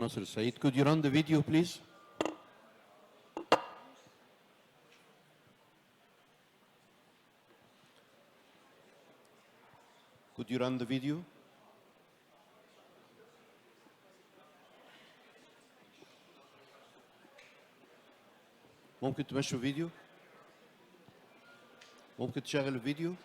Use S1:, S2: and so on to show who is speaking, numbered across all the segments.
S1: Nasser Said, could you run the video, please? Could you run the video? ممكن تمشوا فيديو؟ ممكن تشغل الفيديو؟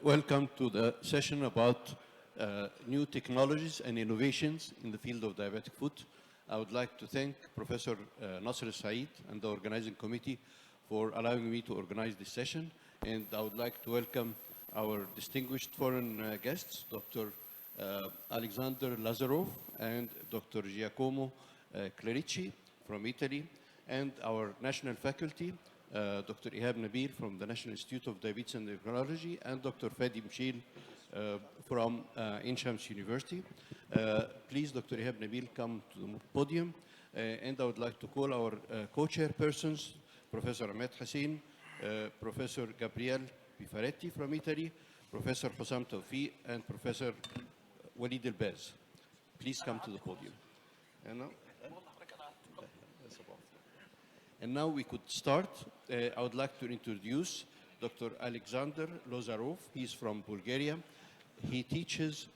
S1: Welcome to the session about new technologies and innovations in the field of diabetic foot. I would like to thank Professor Nasser Said and the organizing committee for allowing me to organize this session. And I would like to welcome our distinguished foreign guests, Dr. Alexander Lazarov and Dr. Giacomo Clerici from Italy, and our national faculty, Dr. Ihab Nabil from the National Institute of Diabetes and Endocrinology, and Dr. Fadi Mshil from Ain Shams University. Please, Dr. Ihab Nabil, come to the podium. And I would like to call our co-chairpersons, Professor Ahmed Hussein, Professor Gabriel Bifaretti from Italy, Professor Hussam Tawfiq, and Professor Walid Elbaz. Please come to the podium. And now we could start. I would like to introduce Dr. Alexander Lazarov. He's from Bulgaria. He teaches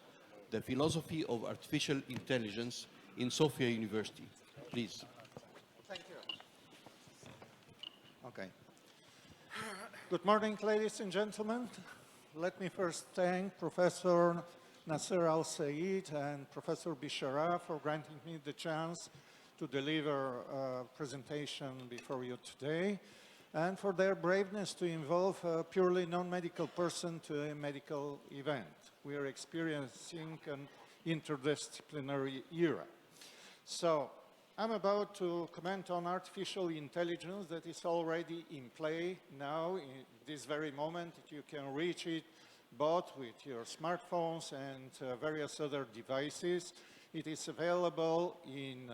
S1: the philosophy of artificial intelligence in Sofia University. Please.
S2: Thank you. Okay. Good morning, ladies and gentlemen. Let me first thank Professor Nasser Al-Said and Professor Bishara for granting me the chance to deliver a presentation before you today, and for their braveness to involve a purely non-medical person to a medical event. We are experiencing an interdisciplinary era. So, I'm about to comment on artificial intelligence that is already in play now in this very moment. You can reach it both with your smartphones and various other devices. It is available in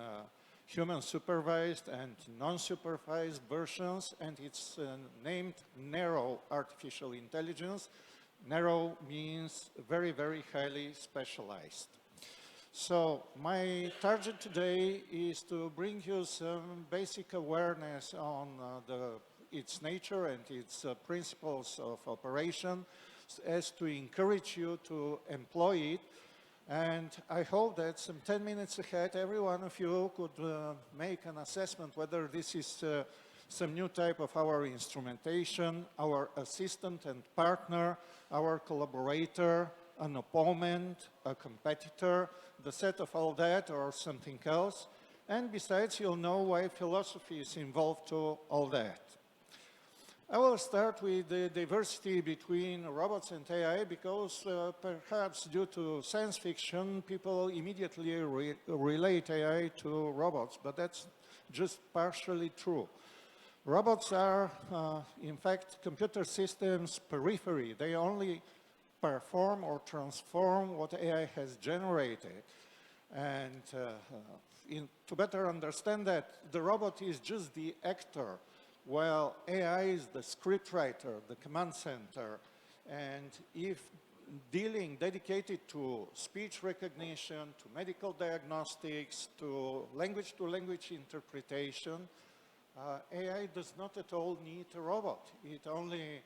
S2: human-supervised and non-supervised versions, and it's named narrow artificial intelligence. Narrow means very, very highly specialized. So my target today is to bring you some basic awareness on its nature and its principles of operation, as to encourage you to employ it. And I hope that some 10 minutes ahead, every one of you could make an assessment whether this is some new type of our instrumentation, our assistant and partner, our collaborator, an opponent, a competitor, the set of all that, or something else. And besides, you'll know why philosophy is involved to all that. I will start with the diversity between robots and AI because perhaps due to science fiction, people immediately relate AI to robots, but that's just partially true. Robots are, in fact, computer systems periphery. They only perform or transform what AI has generated. And to better understand that, the robot is just the actor, while AI is the scriptwriter, the command center. And if dedicated to speech recognition, to medical diagnostics, to language interpretation, AI does not at all need a robot. It only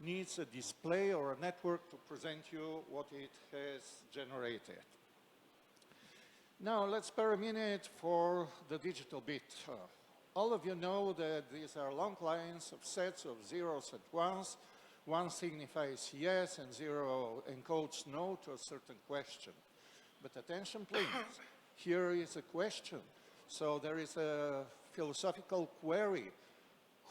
S2: needs a display or a network to present you what it has generated. Now let's spare a minute for the digital bit. All of you know that these are long lines of sets of zeros and ones. One signifies yes and zero encodes no to a certain question. But attention please, here is a question. So there is a philosophical query.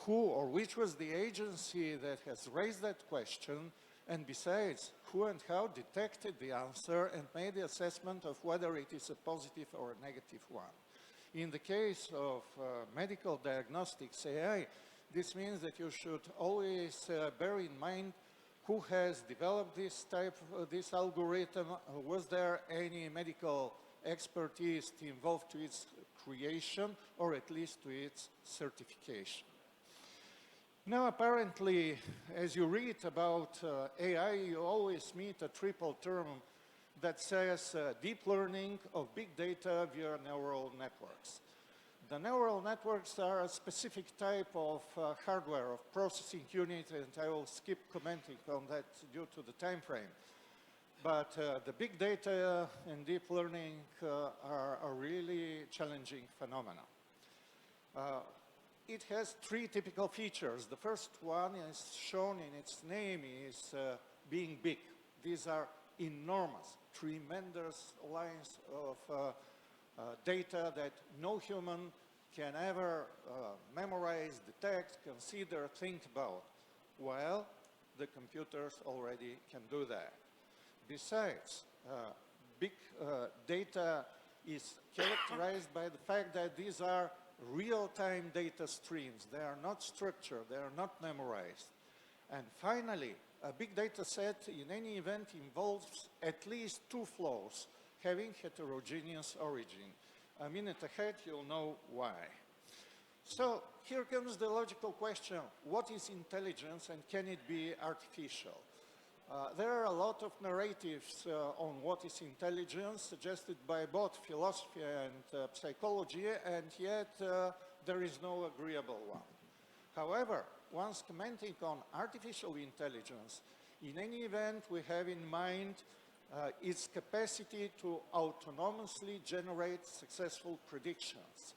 S2: Who or which was the agency that has raised that question? And besides, who and how detected the answer and made the assessment of whether it is a positive or a negative one? In the case of medical diagnostics AI, this means that you should always bear in mind who has developed this algorithm. Was there any medical expertise involved to its creation, or at least to its certification? Now, apparently, as you read about AI, you always meet a triple term that says deep learning of big data via neural networks. The neural networks are a specific type of hardware, of processing unit, and I will skip commenting on that due to the time frame. But the big data and deep learning are a really challenging phenomena. It has three typical features. The first one is shown in its name is being big. These are enormous, tremendous lines of data that no human can ever memorize, detect, consider, think about. Well, the computers already can do that. Besides, big data is characterized by the fact that these are real-time data streams. They are not structured, they are not memorized. And finally, a big data set in any event involves at least two flows having heterogeneous origin. A minute ahead, you'll know why. So here comes the logical question: what is intelligence and can it be artificial? There are a lot of narratives on what is intelligence suggested by both philosophy and psychology, and yet there is no agreeable one. However, once commenting on artificial intelligence, in any event we have in mind its capacity to autonomously generate successful predictions.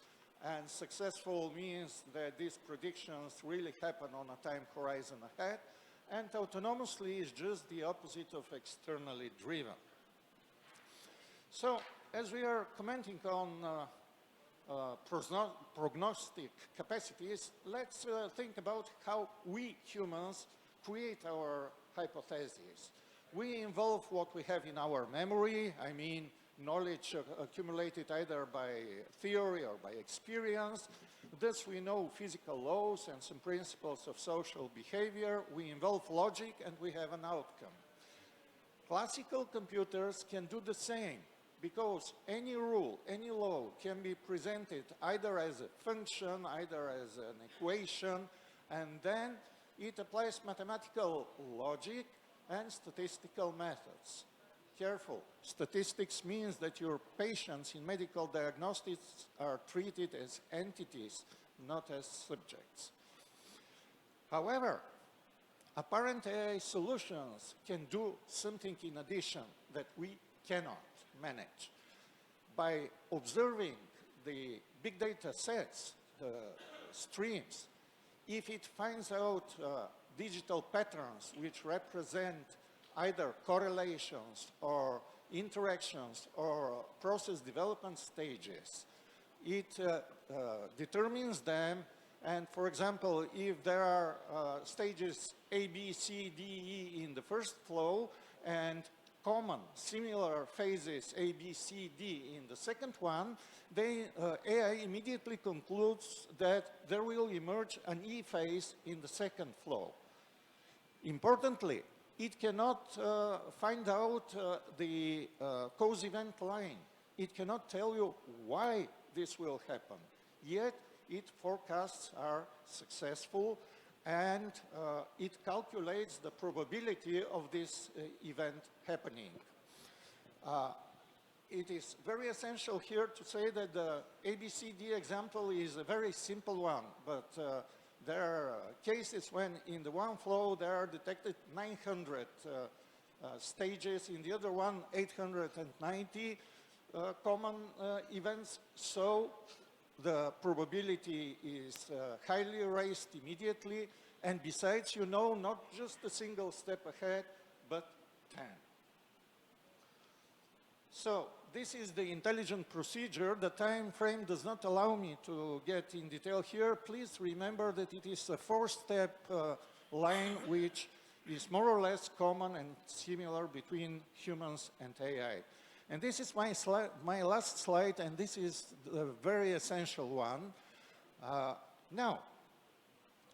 S2: And successful means that these predictions really happen on a time horizon ahead. And autonomously is just the opposite of externally driven. So, as we are commenting on prognostic capacities, let's think about how we humans create our hypotheses. We involve what we have in our memory, I mean knowledge accumulated either by theory or by experience. Thus we know physical laws and some principles of social behavior. We involve logic and we have an outcome. Classical computers can do the same, because any rule, any law can be presented either as a function, either as an equation, and then it applies mathematical logic and statistical methods. Careful, statistics means that your patients in medical diagnostics are treated as entities, not as subjects. However, apparent AI solutions can do something in addition that we cannot manage. By observing the big data sets, the streams, if it finds out digital patterns which represent either correlations or interactions or process development stages, it determines them. And for example, if there are stages A, B, C, D, E in the first flow and common, similar phases A, B, C, D in the second one, then AI immediately concludes that there will emerge an E phase in the second flow. Importantly, it cannot find out the cause-event line. It cannot tell you why this will happen. Yet, its forecasts are successful and it calculates the probability of this event happening. It is very essential here to say that the ABCD example is a very simple one, but there are cases when in the one flow there are detected 900 stages, in the other one 890 common events, so the probability is highly raised immediately, and besides, you know not just a single step ahead, but 10. So this is the intelligent procedure. The time frame does not allow me to get in detail here. Please remember that it is a four-step line which is more or less common and similar between humans and AI. And this is my last slide, and this is the very essential one. Now,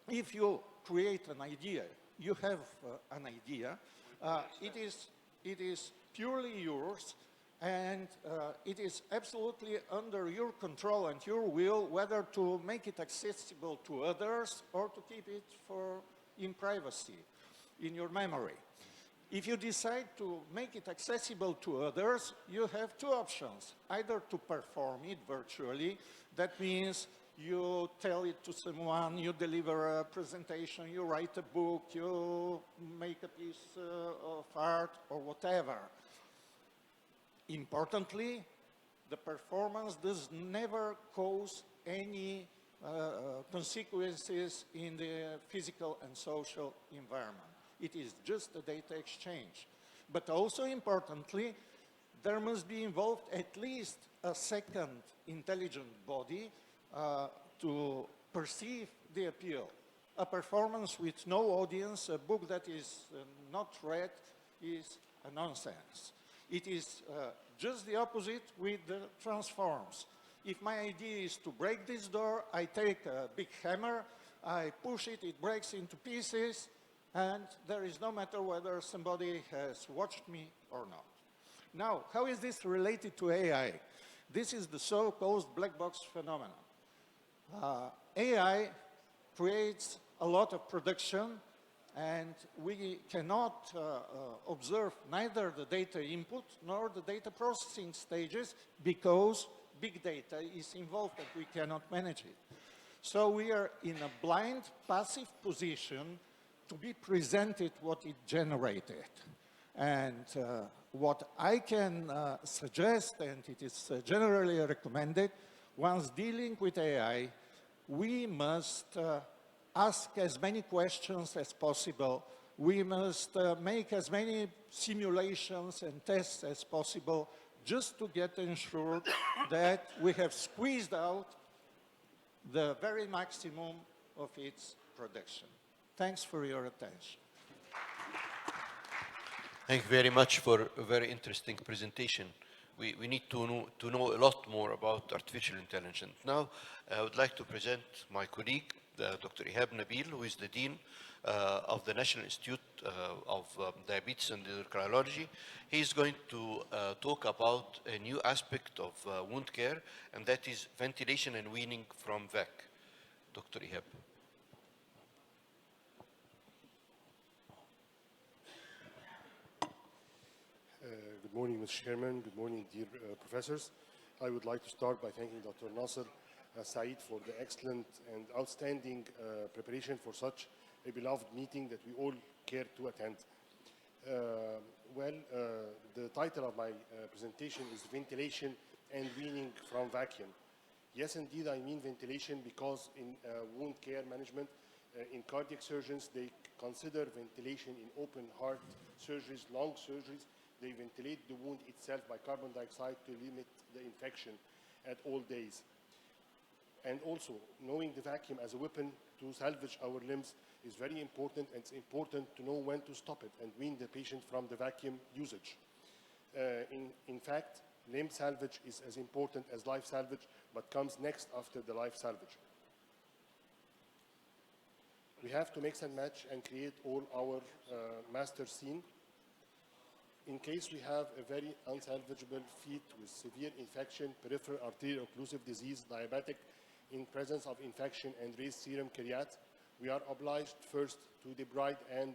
S2: if you create an idea, you have an idea, it is purely yours, and it is absolutely under your control and your will whether to make it accessible to others or to keep it in privacy, in your memory. If you decide to make it accessible to others, you have two options. Either to perform it virtually, that means you tell it to someone, you deliver a presentation, you write a book, you make a piece of art or whatever. Importantly, the performance does never cause any consequences in the physical and social environment. It is just a data exchange. But also importantly, there must be involved at least a second intelligent body to perceive the appeal. A performance with no audience, a book that is not read, is a nonsense. It is just the opposite with the transforms. If my idea is to break this door, I take a big hammer, I push it, it breaks into pieces, and there is no matter whether somebody has watched me or not. Now, how is this related to AI? This is the so-called black box phenomenon. AI creates a lot of production, and we cannot observe neither the data input nor the data processing stages because big data is involved and we cannot manage it. So we are in a blind, passive position to be presented what it generated. And what I can suggest, and it is generally recommended, Once dealing with AI, we must ask as many questions as possible. We must make as many simulations and tests as possible just to get ensured that we have squeezed out the very maximum of its production. Thanks for your attention.
S1: Thank you very much for a very interesting presentation. We need to know a lot more about artificial intelligence. Now, I would like to present my colleague, Dr. Ihab Nabil, who is the Dean of the National Institute of Diabetes and Endocrinology. He's going to talk about a new aspect of wound care, and that is ventilation and weaning from VAC. Dr. Ihab.
S3: Good morning, Mr. Chairman. Good morning, dear professors. I would like to start by thanking Dr. Nasser Said for the excellent and outstanding preparation for such a beloved meeting that we all care to attend. The title of my presentation is Ventilation and Weaning from Vacuum. Yes, indeed, I mean ventilation because in wound care management, in cardiac surgeons, they consider ventilation in open heart surgeries, long surgeries. They ventilate the wound itself by carbon dioxide to limit the infection at all days. And also, knowing the vacuum as a weapon to salvage our limbs is very important, and it's important to know when to stop it and wean the patient from the vacuum usage. In fact, limb salvage is as important as life salvage, but comes next after the life salvage. We have to mix and match and create all our master scene. In case we have a very unsalvageable feet with severe infection, peripheral arterial occlusive disease, diabetic, in presence of infection and raised serum creat, we are obliged first to debride and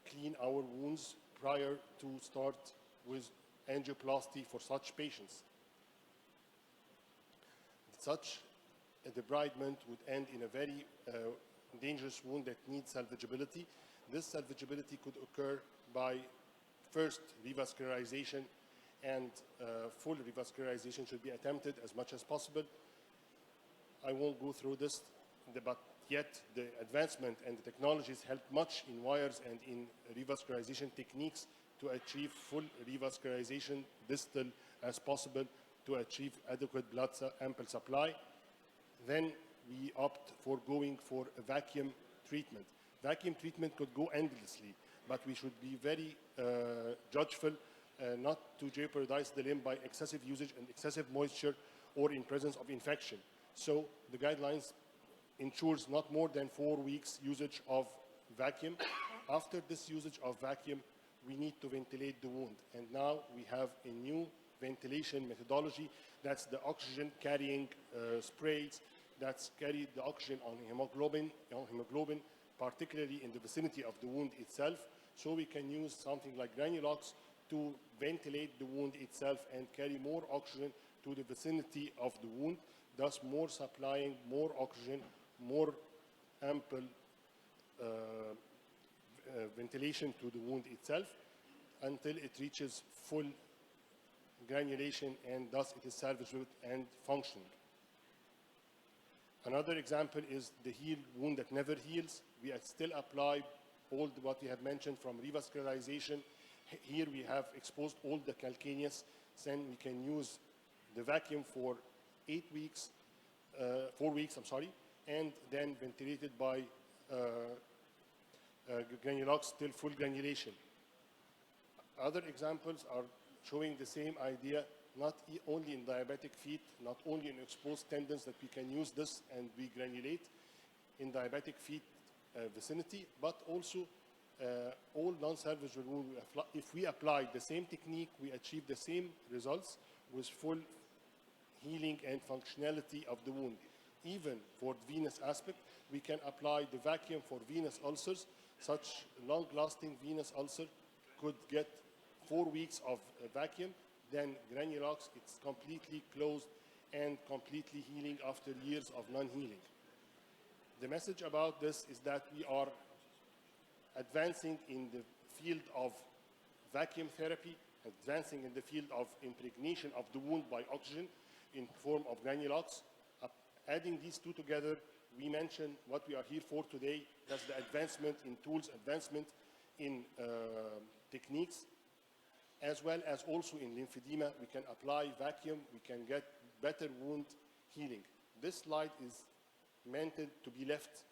S3: clean our wounds prior to start with angioplasty for such patients. Such a debridement would end in a very dangerous wound that needs salvageability. This salvageability could occur by first revascularization, and full revascularization should be attempted as much as possible. I won't go through this, but yet the advancement and the technologies help much in wires and in revascularization techniques to achieve full revascularization distal as possible to achieve adequate blood ample supply. Then we opt for going for a vacuum treatment. Vacuum treatment could go endlessly, but we should be very judgeful not to jeopardize the limb by excessive usage and excessive moisture or in presence of infection. So the guidelines ensures not more than 4 weeks usage of vacuum. After this usage of vacuum, we need to ventilate the wound. And now we have a new ventilation methodology. That's the oxygen carrying sprays that's carry the oxygen on hemoglobin, particularly in the vicinity of the wound itself. So we can use something like Granulox to ventilate the wound itself and carry more oxygen to the vicinity of the wound, thus more supplying more oxygen, more ample ventilation to the wound itself until it reaches full granulation, and thus it is salvageable and functional. Another example is the healed wound that never heals. We still apply all what we have mentioned from revascularization. Here we have exposed all the calcaneus. Then we can use the vacuum for 4 weeks, and then ventilated by Granulox till full granulation. Other examples are showing the same idea, not only in diabetic feet, not only in exposed tendons that we can use this and we granulate in diabetic feet vicinity, but also all non-salvageable wounds. If we apply the same technique, we achieve the same results with full healing and functionality of the wound. Even for the venous aspect, we can apply the vacuum for venous ulcers. Such long-lasting venous ulcer could get 4 weeks of vacuum, then Granulox, it's completely closed and completely healing after years of non-healing. The message about this is that we are advancing in the field of vacuum therapy, advancing in the field of impregnation of the wound by oxygen in form of Granulox, Adding these two together, we mentioned what we are here for today. That's the advancement in tools, advancement in techniques, as well as also in lymphedema. We can apply vacuum, we can get better wound healing. This slide is meant to be left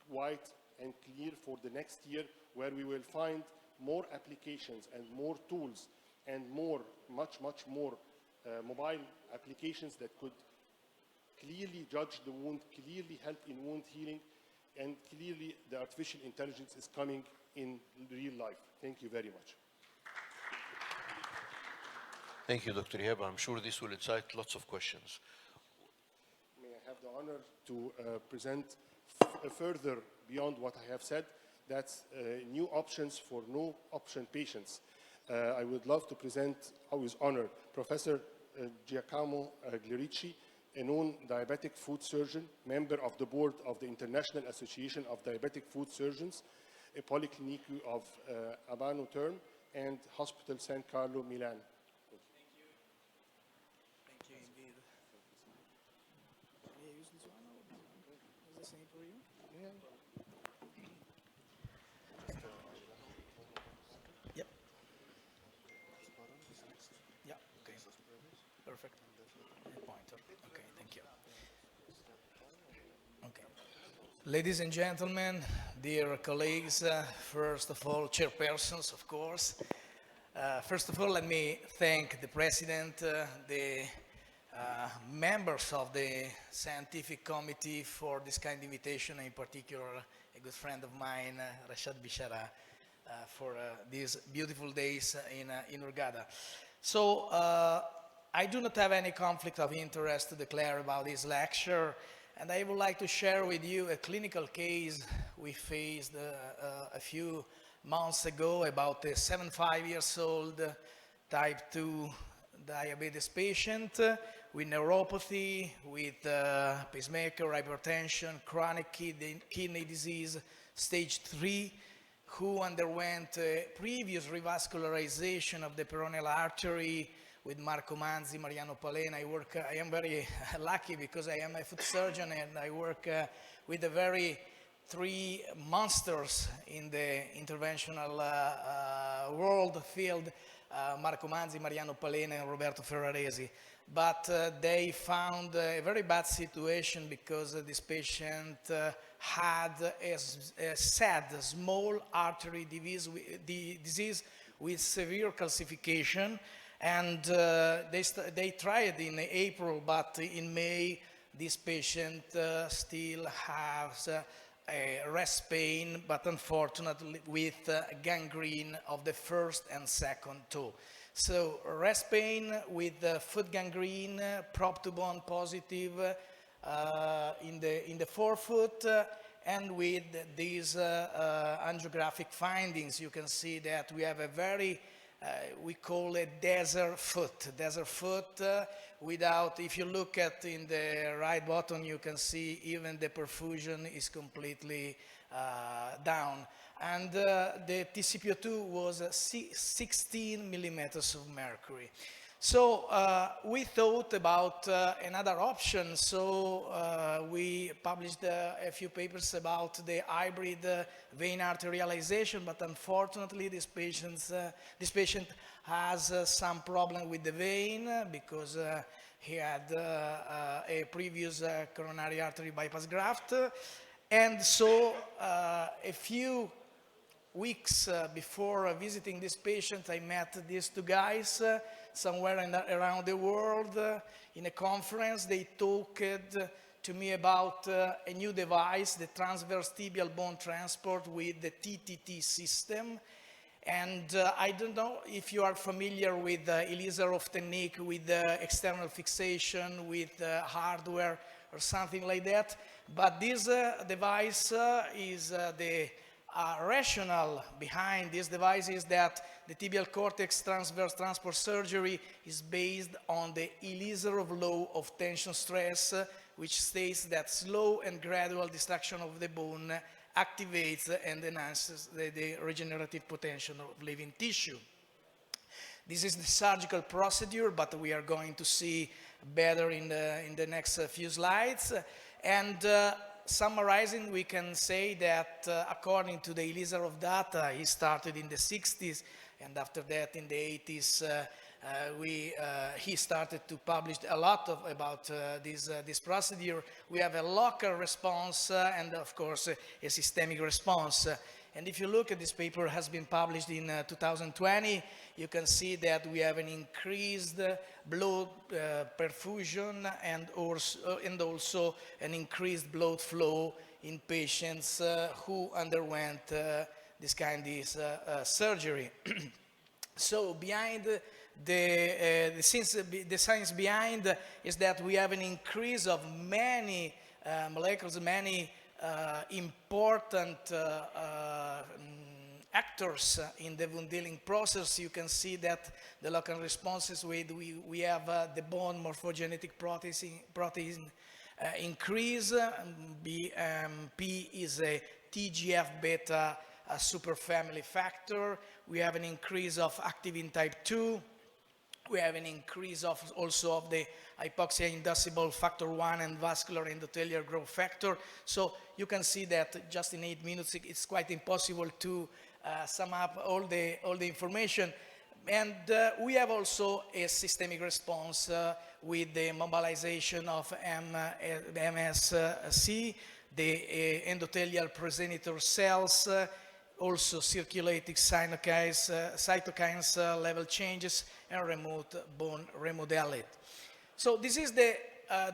S3: white and clear for the next year, where we will find more applications and more tools and much more mobile applications that could clearly judge the wound, clearly help in wound healing, and clearly the artificial intelligence is coming in real life. Thank you very much.
S1: Thank you, Dr. Ihab. I'm sure this will incite lots of questions.
S3: May I have the honor to present further beyond what I have said? That's new options for no option patients. I would love to present, with honor, Professor Giacomo Glerici, a known diabetic foot surgeon, member of the board of the International Association of Diabetic Foot Surgeons, a polyclinic of Abano Term, and Hospital San Carlo, Milan.
S4: Thank you. Thank you indeed. May I use this one or this one? Is the same for you?
S3: Yeah.
S4: Yep. Yeah, okay. Perfect. Pointer. Okay, thank you. Okay. Ladies and gentlemen, dear colleagues, first of all, chairpersons, of course. First of all, let me thank the President, the members of the Scientific Committee for this kind of invitation, and in particular, a good friend of mine, Rashad Bishara, for these beautiful days in Hurghada. So, I do not have any conflict of interest to declare about this lecture, and I would like to share with you a clinical case we faced a few months ago about a 75-year-old type 2 diabetes patient with neuropathy, with pacemaker, hypertension, chronic kidney disease, stage 3, who underwent previous revascularization of the peroneal artery with Marco Manzi, Mariano Palena. I am very lucky because I am a foot surgeon and I work with the very three monsters in the interventional world field, Marco Manzi, Mariano Palena, and Roberto Ferraresi. But they found a very bad situation because this patient had a sad small artery disease with severe calcification. And they tried in April, but in May, this patient still has a rest pain, but unfortunately with gangrene of the first and second toe. So rest pain with foot gangrene, prop to bone positive in the forefoot, and with these angiographic findings, you can see that we have a very we call it desert foot without, if you look at in the right bottom, you can see even the perfusion is completely down. And the TCPO2 was 16 millimeters of mercury. So we thought about another option, so we published a few papers about the hybrid vein arterialization, but unfortunately this patient has some problem with the vein because he had a previous coronary artery bypass graft. And so a few weeks before visiting this patient, I met these two guys somewhere around the world in a conference. They talked to me about a new device, the transverse tibial bone transport with the TTT system. And I don't know if you are familiar with Elizarov technique with external fixation, with hardware or something like that. But this device is the rationale behind this device is that the tibial cortex transverse transport surgery is based on the Elizarov law of tension stress, which states that slow and gradual destruction of the bone activates and enhances the regenerative potential of living tissue. This is the surgical procedure, but we are going to see better in the next few slides. And summarizing, we can say that according to the Elizarov data, he started in the 60s, and after that in the 80s, he started to publish a lot about this procedure. We have a local response and, of course, a systemic response. And if you look at this paper, has been published in 2020, you can see that we have an increased blood perfusion and also an increased blood flow in patients who underwent this kind of surgery. So behind the science behind is that we have an increase of many molecules, many important actors in the wound healing process. You can see that the local responses we have the bone morphogenetic protein increase. P is a TGF-beta superfamily factor. We have an increase of activin type 2. We have an increase also of the hypoxia-inducible factor 1 and vascular endothelial growth factor. So you can see that just in 8 minutes, it's quite impossible to sum up all the information. And we have also a systemic response with the mobilization of MRCS, the endothelial progenitor cells, also circulating cytokines level changes, and remote bone remodeling. So this is the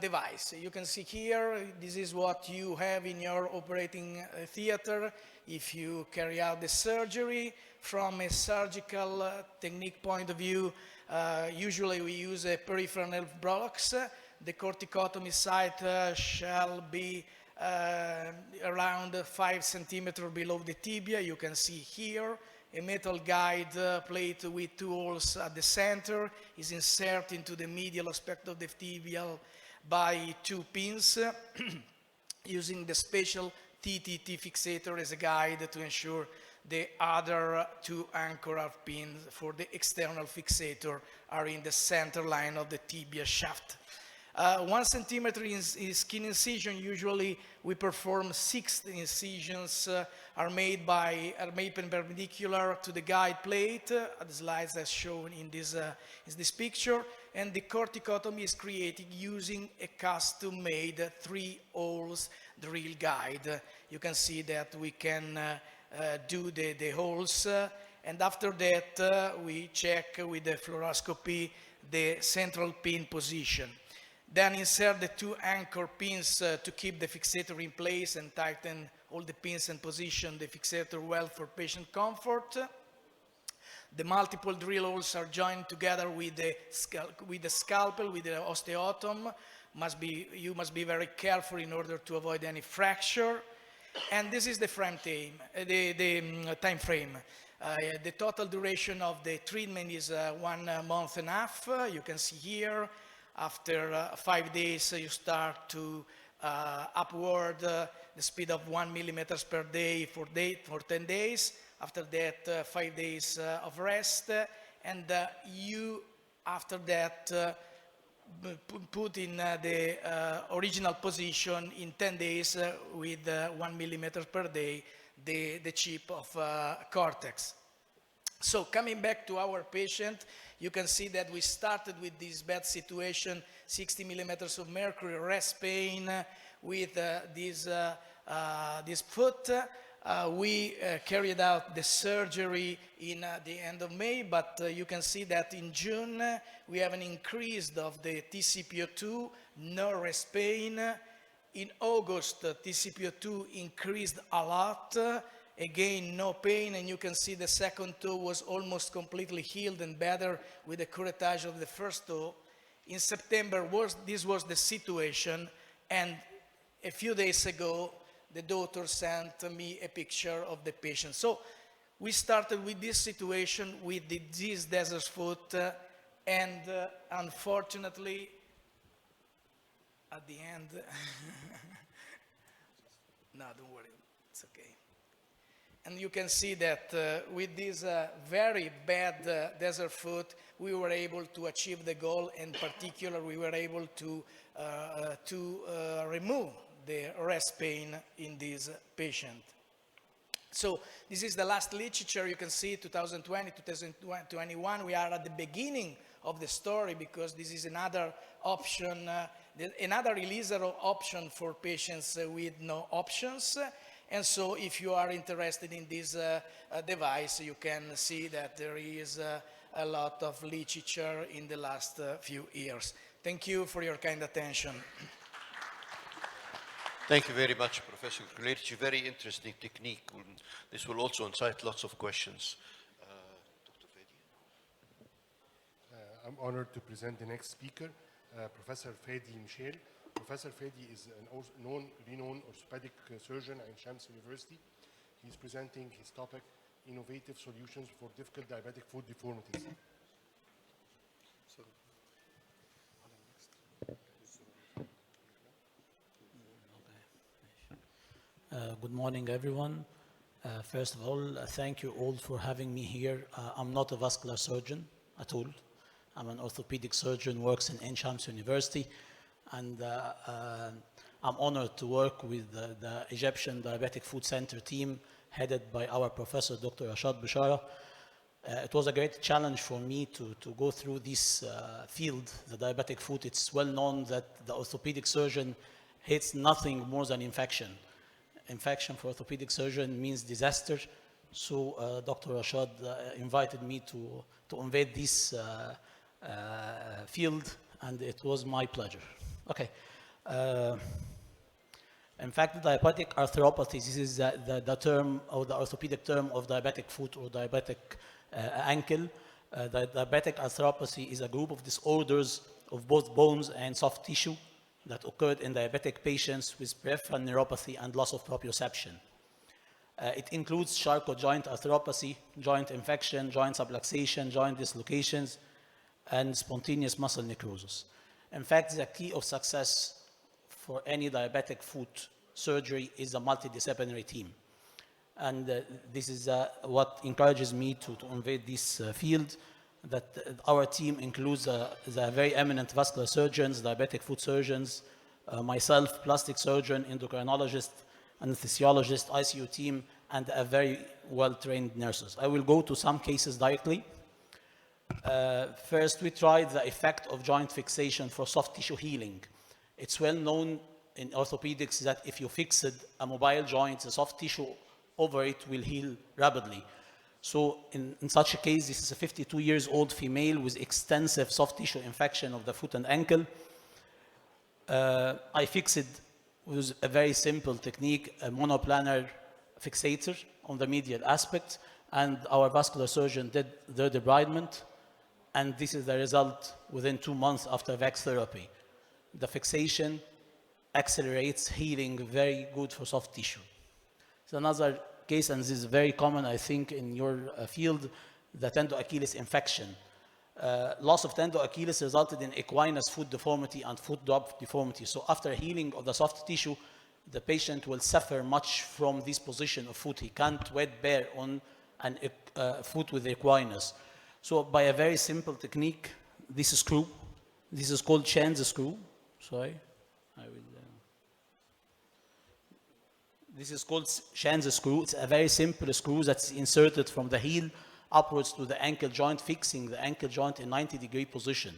S4: device. You can see here, this is what you have in your operating theater if you carry out the surgery. From a surgical technique point of view, usually we use a peripheral nerve blocks. The corticotomy site shall be around 5 centimeters below the tibia. You can see here a metal guide plate with 2 holes at the center is inserted into the medial aspect of the tibial by 2 pins using the special TTT fixator as a guide to ensure the other 2 anchor pins for the external fixator are in the center line of the tibia shaft. 1 centimeter is skin incision. Usually we perform 6 incisions are made perpendicular to the guide plate, the slides as shown in this picture, and the corticotomy is created using a custom-made 3 holes drill guide. You can see that we can do the holes, and after that we check with the fluoroscopy the central pin position. Then insert the 2 anchor pins to keep the fixator in place and tighten all the pins and position the fixator well for patient comfort. The multiple drill holes are joined together with the scalpel, with the osteotomy. You must be very careful in order to avoid any fracture. And this is the time frame. The total duration of the treatment is 1 month and a half. You can see here. After 5 days, you start to upward the speed of 1 millimeters per day for 10 days. After that, 5 days of rest, and you, after that, put in the original position in 10 days with 1 millimeter per day the chip of cortex. So coming back to our patient, you can see that we started with this bad situation, 60 millimeters of mercury, rest pain with this foot. We carried out the surgery in the end of May, but you can see that in June we have an increase of the TCPO2, no rest pain. In August, TCPO2 increased a lot. Again, no pain, and you can see the second toe was almost completely healed and better with the curettage of the first toe. In September, this was the situation, and a few days ago, the doctor sent me a picture of the patient. So we started with this situation with this desert foot, and unfortunately, at the end, no, don't worry, it's okay. And you can see that with this very bad desert foot, we were able to achieve the goal. In particular, we were able to remove the rest pain in this patient. So this is the last literature. You can see 2020, 2021. We are at the beginning of the story because this is another option, another releaser of option for patients with no options. And so if you are interested in this device, you can see that there is a lot of literature in the last few years. Thank you for your kind attention.
S1: Thank you very much, Professor Kulic. Very interesting technique. This will also incite lots of questions. Dr. Fadi?
S3: I'm honored to present the next speaker, Professor Fadi Michel. Professor Fadi is a renowned orthopedic surgeon at Shams University. He's presenting his topic, Innovative Solutions for Difficult Diabetic Foot Deformities.
S5: Good morning, everyone. First of all, thank you all for having me here. I'm not a vascular surgeon at all. I'm an orthopedic surgeon, works in Shams University, and I'm honored to work with the Egyptian Diabetic Foot Center team headed by our professor, Dr. Rashad Bishara. It was a great challenge for me to go through this field, the diabetic foot. It's well known that the orthopedic surgeon hates nothing more than infection. Infection for orthopedic surgeon means disaster. So Dr. Rashad invited me to invade this field, and it was my pleasure. Okay. In fact, diabetic arthropathy, this is the term, or the orthopedic term of diabetic foot or diabetic ankle. The diabetic arthropathy is a group of disorders of both bones and soft tissue that occurred in diabetic patients with peripheral neuropathy and loss of proprioception. It includes Charcot joint arthropathy, joint infection, joint subluxation, joint dislocations, and spontaneous muscle necrosis. In fact, the key of success for any diabetic foot surgery is a multidisciplinary team. And this is what encourages me to invade this field, that our team includes the very eminent vascular surgeons, diabetic foot surgeons, myself, plastic surgeon, endocrinologist, anesthesiologist, ICU team, and a very well-trained nurses. I will go to some cases directly. First, we tried the effect of joint fixation for soft tissue healing. It's well known in orthopedics that if you fix a mobile joint, the soft tissue over it will heal rapidly. So in such a case, this is a 52 years old female with extensive soft tissue infection of the foot and ankle. I fixed it with a very simple technique, a monoplanar fixator on the medial aspect, and our vascular surgeon did the debridement, and this is the result within 2 months after VAX therapy. The fixation accelerates healing, very good for soft tissue. So another case, and this is very common, I think, in your field, the tendo-Achilles infection. Loss of tendo-Achilles resulted in equinus foot deformity and foot drop deformity. So after healing of the soft tissue, the patient will suffer much from this position of foot. He can't wet bare on a foot with equinus. So by a very simple technique, this screw, this is called Chan's screw. Sorry, I will. This is called Chan's screw. It's a very simple screw that's inserted from the heel upwards to the ankle joint, fixing the ankle joint in 90-degree position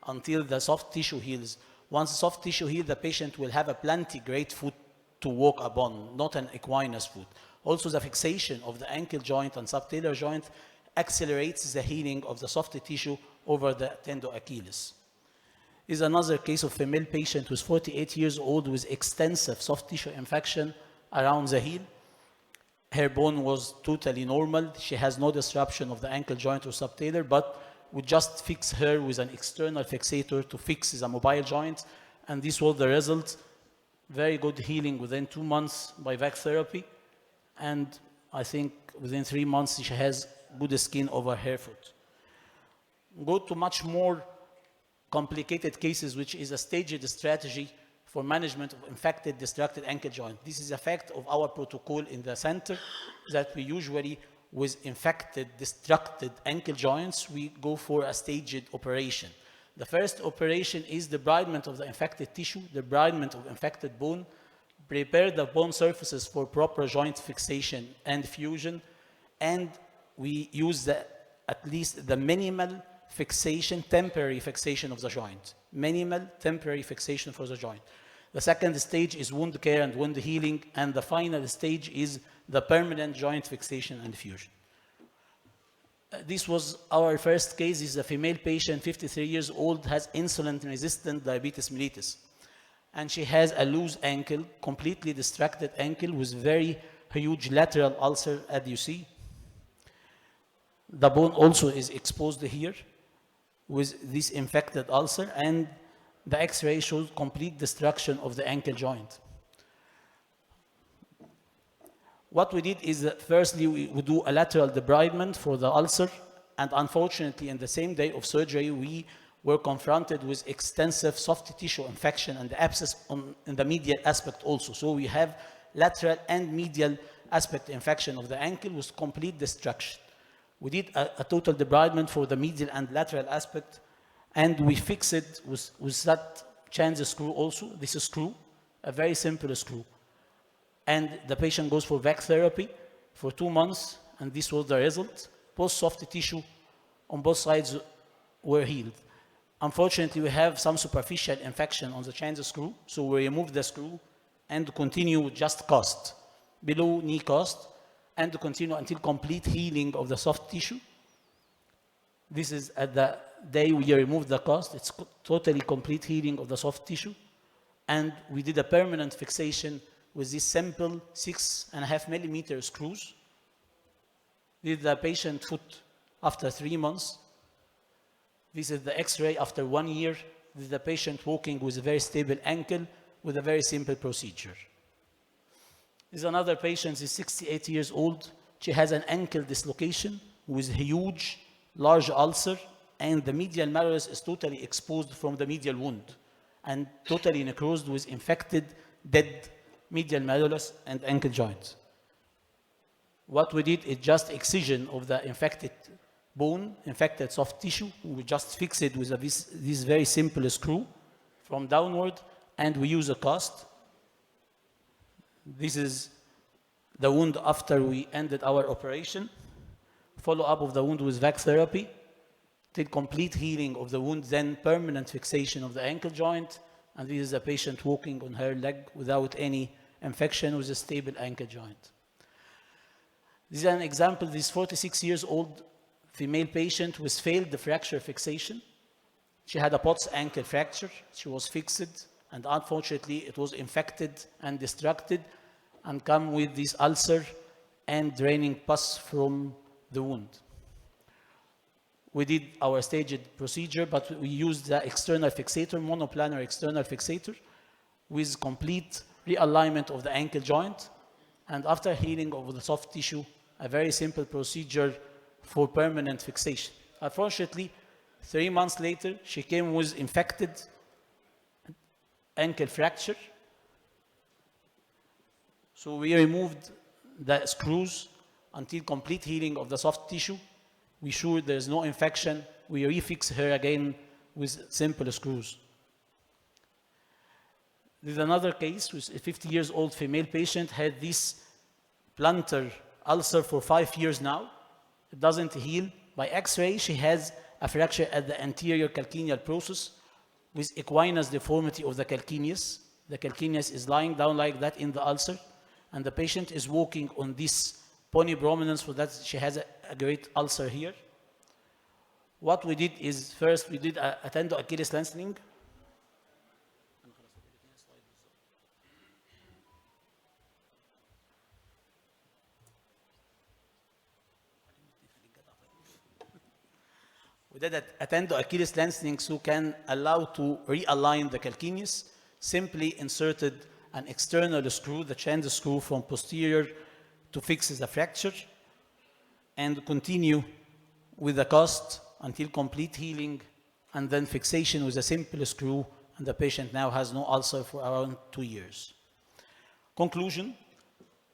S5: until the soft tissue heals. Once the soft tissue heals, the patient will have a plantigrade foot to walk upon, not an equinus foot. Also, the fixation of the ankle joint and subtalar joint accelerates the healing of the soft tissue over the tendo-Achilles. This is another case of female patient who's 48 years old with extensive soft tissue infection around the heel. Her bone was totally normal. She has no disruption of the ankle joint or subtalar, but we just fix her with an external fixator to fix the mobile joint, and this was the result. Very good healing within 2 months by VAC therapy, and I think within 3 months she has good skin over her foot. Go to much more complicated cases, which is a staged strategy for management of infected, distracted ankle joint. This is a fact of our protocol in the center, that we usually, with infected, distracted ankle joints, we go for a staged operation. The first operation is debridement of the infected tissue, debridement of infected bone, prepare the bone surfaces for proper joint fixation and fusion, and we use at least the minimal fixation, temporary fixation of the joint. Minimal, temporary fixation for the joint. The second stage is wound care and wound healing, and the final stage is the permanent joint fixation and fusion. This was our first case. This is a female patient, 53 years old, has insulin-resistant diabetes mellitus. And she has a loose ankle, completely distracted ankle with very huge lateral ulcer, as you see. The bone also is exposed here with this infected ulcer, and the X-ray shows complete destruction of the ankle joint. What we did is that firstly, we would do a lateral debridement for the ulcer, and unfortunately, in the same day of surgery, we were confronted with extensive soft tissue infection and abscess in the medial aspect also. So we have lateral and medial aspect infection of the ankle with complete destruction. We did a total debridement for the medial and lateral aspect, and we fix it with that change screw also. This is screw, a very simple screw. And the patient goes for VAC therapy for 2 months, and this was the result. Both soft tissue on both sides were healed. Unfortunately, we have some superficial infection on the change screw, so we remove the screw and continue with just cast, below knee cast, and continue until complete healing of the soft tissue. This is at the day we remove the cast. It's totally complete healing of the soft tissue. And we did a permanent fixation with these simple 6.5 millimeter screws. Did the patient foot after 3 months. This is the X-ray after 1 year. This is the patient walking with a very stable ankle with a very simple procedure. This is another patient, she's 68 years old. She has an ankle dislocation with huge, large ulcer, and the medial malleus is totally exposed from the medial wound and totally necrosed with infected, dead medial malleus and ankle joints. What we did is just excision of the infected bone, infected soft tissue. We just fix it with this very simple screw from downward, and we use a cast. This is the wound after we ended our operation. Follow-up of the wound with VAC therapy, till complete healing of the wound, then permanent fixation of the ankle joint, and this is a patient walking on her leg without any infection with a stable ankle joint. This is an example. This 46 years old female patient with failed fracture fixation. She had a POTS ankle fracture. She was fixed, and unfortunately it was infected and destructed and come with this ulcer and draining pus from the wound. We did our staged procedure, but we used the external fixator, monoplanar external fixator, with complete realignment of the ankle joint, and after healing of the soft tissue, a very simple procedure for permanent fixation. Unfortunately, 3 months later, she came with infected ankle fracture. So we removed the screws until complete healing of the soft tissue. We sure there's no infection. We refix her again with simple screws. There's another case with a 50 years old female patient, had this plantar ulcer for 5 years now. It doesn't heal. By X-ray, she has a fracture at the anterior calcaneal process with equinus deformity of the calcaneus. The calcaneus is lying down like that in the ulcer, and the patient is walking on this pony prominence, so that she has a great ulcer here. What we did is, first we did a tendo Achilles lengthening. We did a tendo Achilles lengthening, so can allow to realign the calcaneus. Simply inserted an external screw, the change screw from posterior, to fix the fracture, and continue with the cast until complete healing, and then fixation with a simple screw, and the patient now has no ulcer for around 2 years. Conclusion: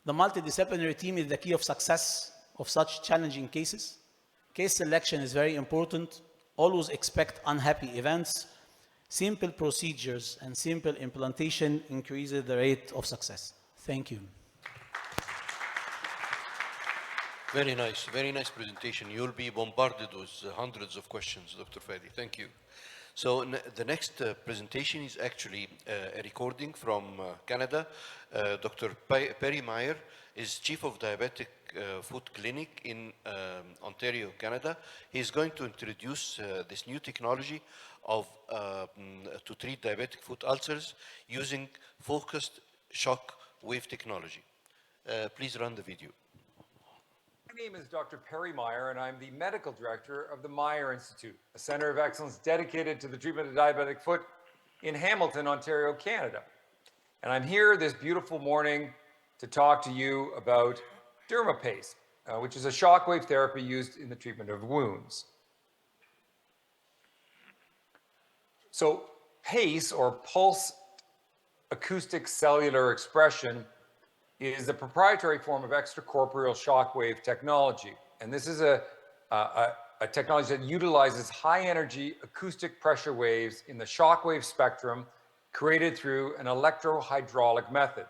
S5: the multidisciplinary team is the key of success of such challenging cases. Case selection is very important. Always expect unhappy events. Simple procedures and simple implantation increases the rate of success. Thank you.
S1: Very nice presentation. You'll be bombarded with hundreds of questions, Dr. Fadi. Thank you. So the next presentation is actually a recording from Canada. Dr. Perry Meyer is Chief of Diabetic Foot Clinic in Ontario, Canada. He's going to introduce this new technology of to treat diabetic foot ulcers using focused shock wave technology. Please run the video.
S6: My name is Dr. Perry Meyer, and I'm the medical director of the Meyer Institute, a center of excellence dedicated to the treatment of diabetic foot in Hamilton, Ontario, Canada. And I'm here this beautiful morning to talk to you about DermaPace, which is a shockwave therapy used in the treatment of wounds. So PACE, or Pulse Acoustic Cellular Expression, is a proprietary form of extracorporeal shockwave technology. And this is a technology that utilizes high-energy acoustic pressure waves in the shockwave spectrum created through an electrohydraulic method.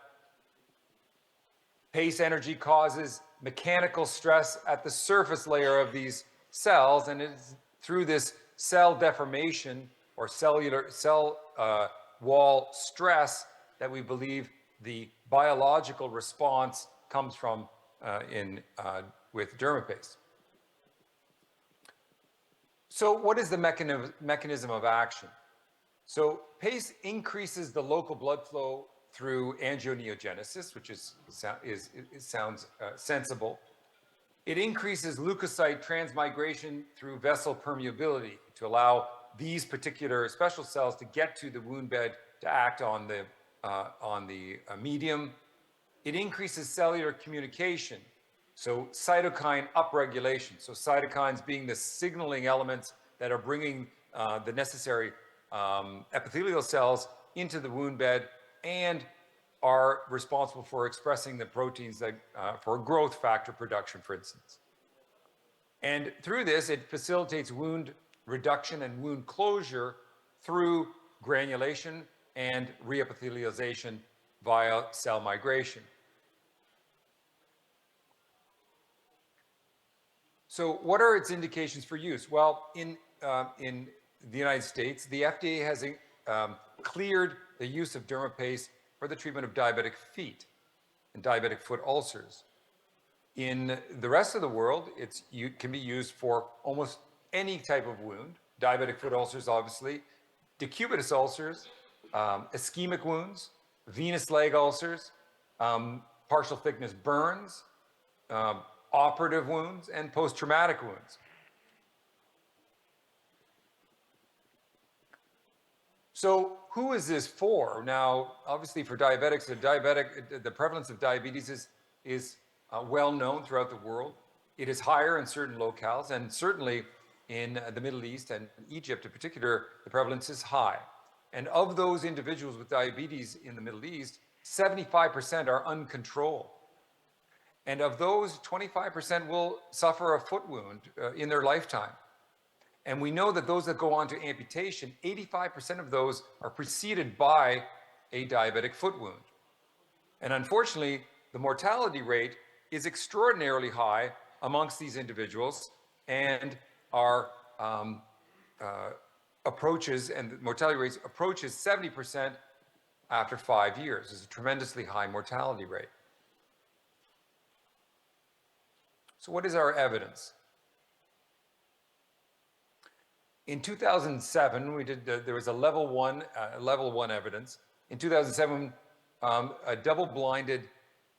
S6: PACE energy causes mechanical stress at the surface layer of these cells, and it's through this cell deformation or cellular cell wall stress that we believe the biological response comes from with DermaPace. So what is the mechanism of action? So PACE increases the local blood flow through angioneogenesis, which sounds sensible. It increases leukocyte transmigration through vessel permeability to allow these particular special cells to get to the wound bed to act on the medium. It increases cellular communication, so cytokine upregulation. So cytokines being the signaling elements that are bringing the necessary epithelial cells into the wound bed and are responsible for expressing the proteins that for growth factor production, for instance. And through this, it facilitates wound reduction and wound closure through granulation and reepithelialization via cell migration. So what are its indications for use? Well, in the United States, the FDA has cleared the use of DermaPace for the treatment of diabetic feet and diabetic foot ulcers. In the rest of the world, it can be used for almost any type of wound, diabetic foot ulcers, obviously, decubitus ulcers, ischemic wounds, venous leg ulcers, partial thickness burns, operative wounds, and post-traumatic wounds. So who is this for? Now, obviously for diabetics, the prevalence of diabetes is well known throughout the world. It is higher in certain locales, and certainly in the Middle East and Egypt in particular, the prevalence is high. And of those individuals with diabetes in the Middle East, 75% are uncontrolled. And of those, 25% will suffer a foot wound in their lifetime. And we know that those that go on to amputation, 85% of those are preceded by a diabetic foot wound. And unfortunately, the mortality rate is extraordinarily high amongst these individuals, and our the mortality rates approaches 70% after 5 years. It's a tremendously high mortality rate. So what is our evidence? In 2007, there was a level one evidence. In 2007, a double-blinded,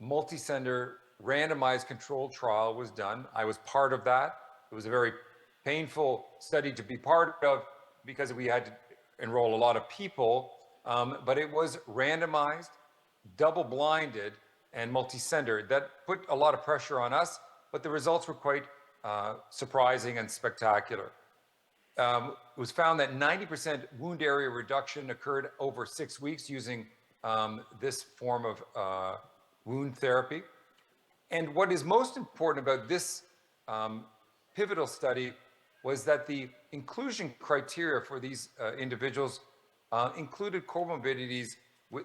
S6: multi-center, randomized controlled trial was done. I was part of that. It was a very painful study to be part of because we had to enroll a lot of people, but it was randomized, double-blinded, and multi-centered. That put a lot of pressure on us, but the results were quite surprising and spectacular. It was found that 90% wound area reduction occurred over 6 weeks using this form of wound therapy. And what is most important about this pivotal study was that the inclusion criteria for these individuals included comorbidities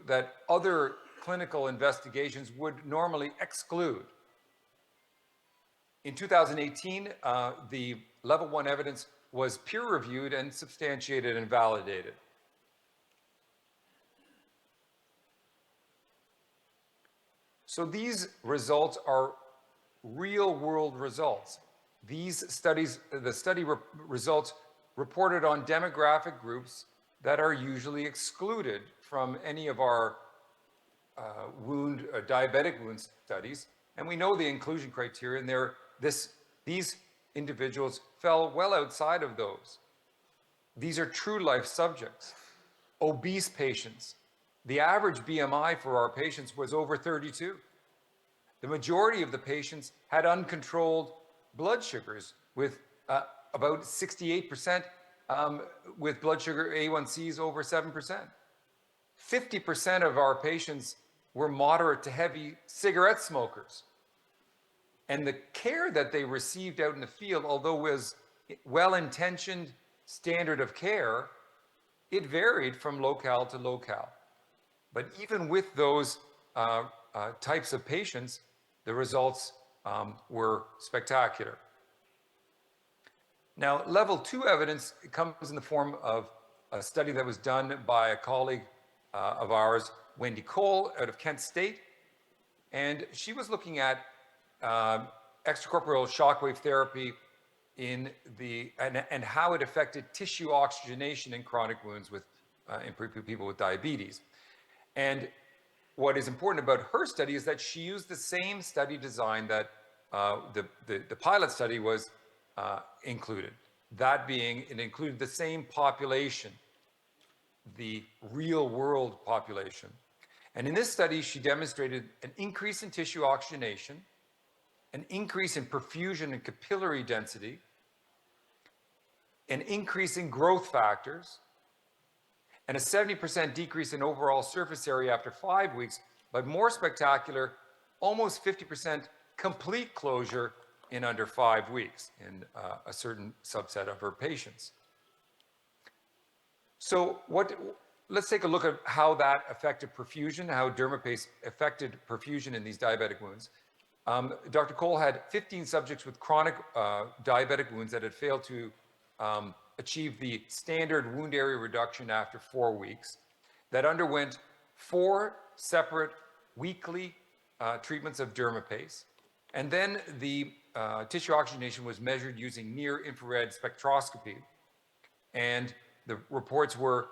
S6: that other clinical investigations would normally exclude. In 2018, the level 1 evidence was peer-reviewed and substantiated and validated. So these results are real-world results. These studies, the study results reported on demographic groups that are usually excluded from any of our diabetic wound studies. And we know the inclusion criteria, and these individuals fell well outside of those. These are true life subjects, obese patients. The average BMI for our patients was over 32. The majority of the patients had uncontrolled blood sugars with about 68% with blood sugar A1Cs over 7%. 50% of our patients were moderate to heavy cigarette smokers. And the care that they received out in the field, although was well-intentioned standard of care, it varied from locale to locale. But even with those types of patients, the results were spectacular. Now, level 2 evidence comes in the form of a study that was done by a colleague of ours, Wendy Cole, out of Kent State. And she was looking at extracorporeal shockwave therapy and how it affected tissue oxygenation in chronic wounds in people with diabetes. And what is important about her study is that she used the same study design that the pilot study was included. That being, it included the same population, the real world population. And in this study, she demonstrated an increase in tissue oxygenation, an increase in perfusion and capillary density, an increase in growth factors, and a 70% decrease in overall surface area after 5 weeks, but more spectacular, almost 50% complete closure in under 5 weeks in a certain subset of her patients. So let's take a look at how that affected perfusion, how dermaPACE affected perfusion in these diabetic wounds. Dr. Cole had 15 subjects with chronic diabetic wounds that had failed to achieve the standard wound area reduction after 4 weeks, that underwent 4 separate weekly treatments of dermaPACE. And then the tissue oxygenation was measured using near-infrared spectroscopy. And the reports were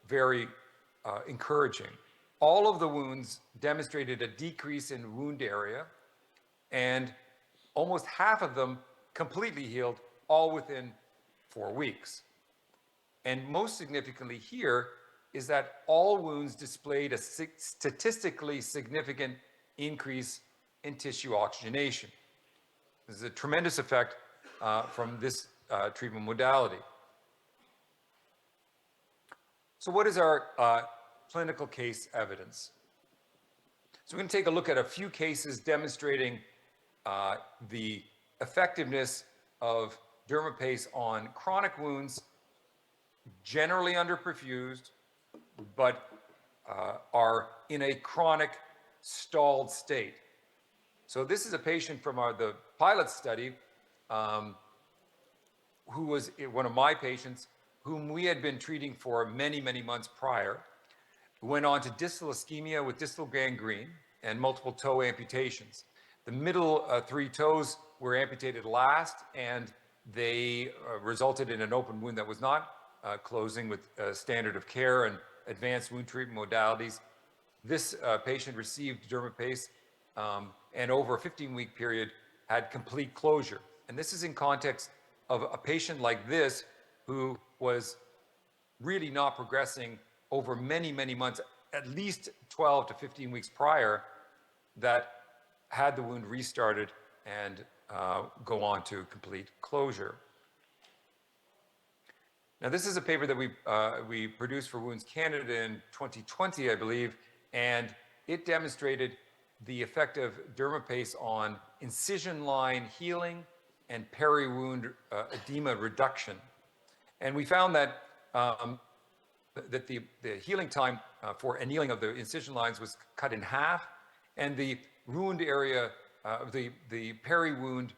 S6: very encouraging. All of the wounds demonstrated a decrease in wound area, and almost half of them completely healed, all within 4 weeks. And most significantly here is that all wounds displayed a statistically significant increase in tissue oxygenation. This is a tremendous effect from this treatment modality. So what is our clinical case evidence? So we're going to take a look at a few cases demonstrating the effectiveness of dermaPACE on chronic wounds, generally underperfused, but are in a chronic stalled state. So this is a patient from the pilot study who was one of my patients whom we had been treating for many, many months prior, who went on to distal ischemia with distal gangrene and multiple toe amputations. The middle 3 toes were amputated last, and they resulted in an open wound that was not closing with standard of care and advanced wound treatment modalities. This patient received dermaPACE and over a 15-week period had complete closure. And this is in context of a patient like this who was really not progressing over many, many months, at least 12 to 15 weeks prior, that had the wound restarted and go on to complete closure. Now, this is a paper that we produced for Wounds Canada in 2020, I believe, and it demonstrated the effect of dermaPACE on incision line healing and peri-wound edema reduction. And we found that that the healing time for annealing of the incision lines was cut in half, and the wound area, the peri-wound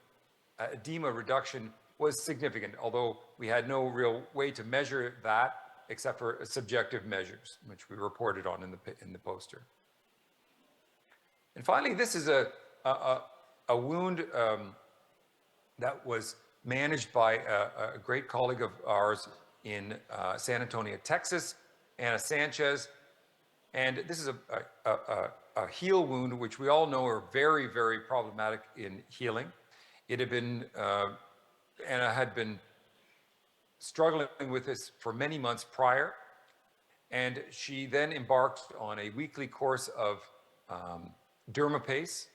S6: edema reduction was significant, although we had no real way to measure that except for subjective measures, which we reported on in the poster. And finally, this is a wound that was managed by a great colleague of ours in San Antonio, Texas, Anna Sanchez. And this is a heel wound, which we all know are very, very problematic in healing. It had been, Anna had been struggling with this for many months prior. And she then embarked on a weekly course of dermaPACE.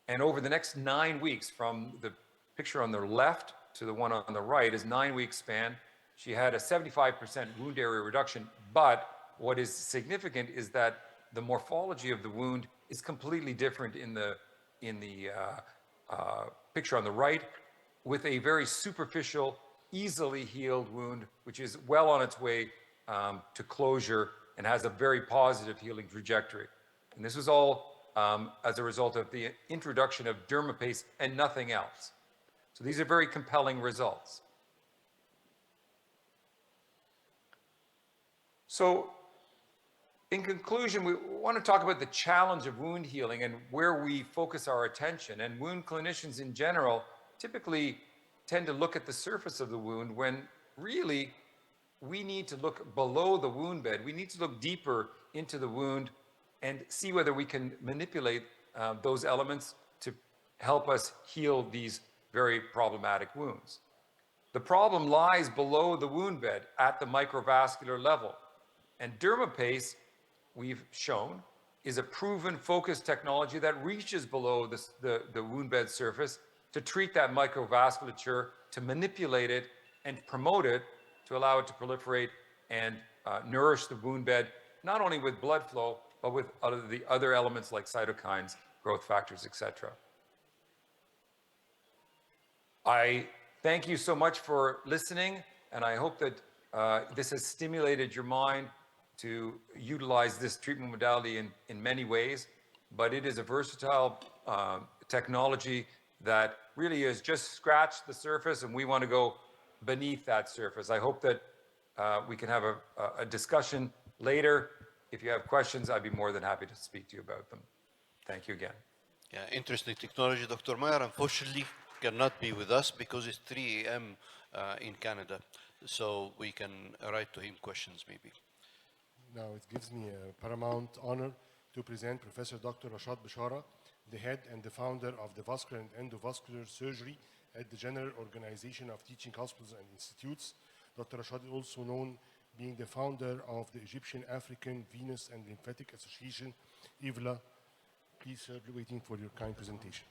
S6: And over the next 9 weeks, from the picture on the left to the one on the right is 9 week span. She had a 75% wound area reduction, but what is significant is that the morphology of the wound is completely different in the picture on the right, with a very superficial, easily healed wound, which is well on its way to closure and has a very positive healing trajectory. And this was all as a result of the introduction of dermaPACE and nothing else. So these are very compelling results. So in conclusion, we want to talk about the challenge of wound healing and where we focus our attention. And wound clinicians in general typically tend to look at the surface of the wound when really we need to look below the wound bed. We need to look deeper into the wound and see whether we can manipulate those elements to help us heal these very problematic wounds. The problem lies below the wound bed at the microvascular level. And dermaPACE, we've shown, is a proven focused technology that reaches below the wound bed surface to treat that microvasculature, to manipulate it and promote it, to allow it to proliferate and nourish the wound bed, not only with blood flow, but with the other elements like cytokines, growth factors, etc. I thank you so much for listening, and I hope that this has stimulated your mind to utilize this treatment modality in many ways, but it is a versatile technology that really has just scratched the surface, and we want to go beneath that surface. I hope that we can have a discussion later. If you have questions, I'd be more than happy to speak to you about them. Thank you again.
S1: Yeah, interesting technology. Dr. Meyer, unfortunately, cannot be with us because it's 3 a.m. In Canada. So we can write to him questions maybe.
S3: Now it gives me a paramount honor to present Professor Dr. Rashad Bishara, the head and the founder of the Vascular and Endovascular Surgery at the General Organization of Teaching Hospitals and Institutes. Dr. Rashad is also known being the founder of the Egyptian African Venous and Lymphatic Association, EVLA. Please, sir, waiting for your kind presentation.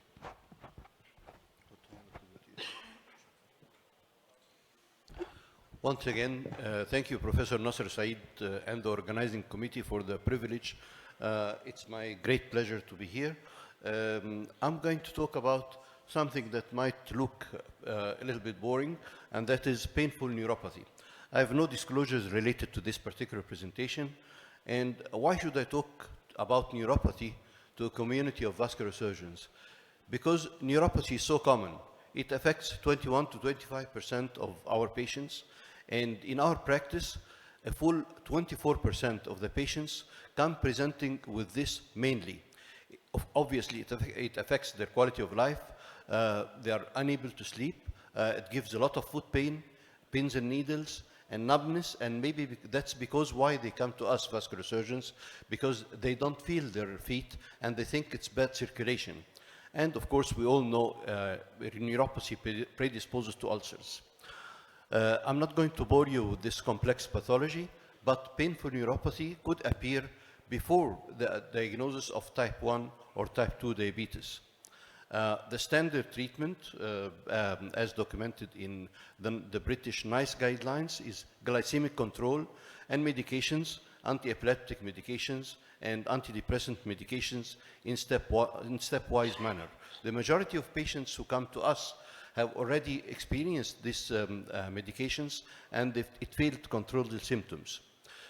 S1: Once again, thank you, Professor Nasser Said and the organizing committee for the privilege. It's my great pleasure to be here. I'm going to talk about something that might look a little bit boring, and that is painful neuropathy. I have no disclosures related to this particular presentation, and why should I talk about neuropathy to a community of vascular surgeons? Because neuropathy is so common. It affects 21 to 25% of our patients, and in our practice, a full 24% of the patients come presenting with this mainly. Obviously, it affects their quality of life. They are unable to sleep. It gives a lot of foot pain, pins and needles, and numbness, and maybe that's because why they come to us, vascular surgeons, because they don't feel their feet and they think it's bad circulation. And of course, we all know neuropathy predisposes to ulcers. I'm not going to bore you with this complex pathology, but painful neuropathy could appear before the diagnosis of type 1 or type 2 diabetes. The standard treatment, as documented in the British NICE guidelines, is glycemic control and medications, anti-epileptic medications, and antidepressant medications in stepwise manner. The majority of patients who come to us have already experienced these medications, and it failed to control the symptoms.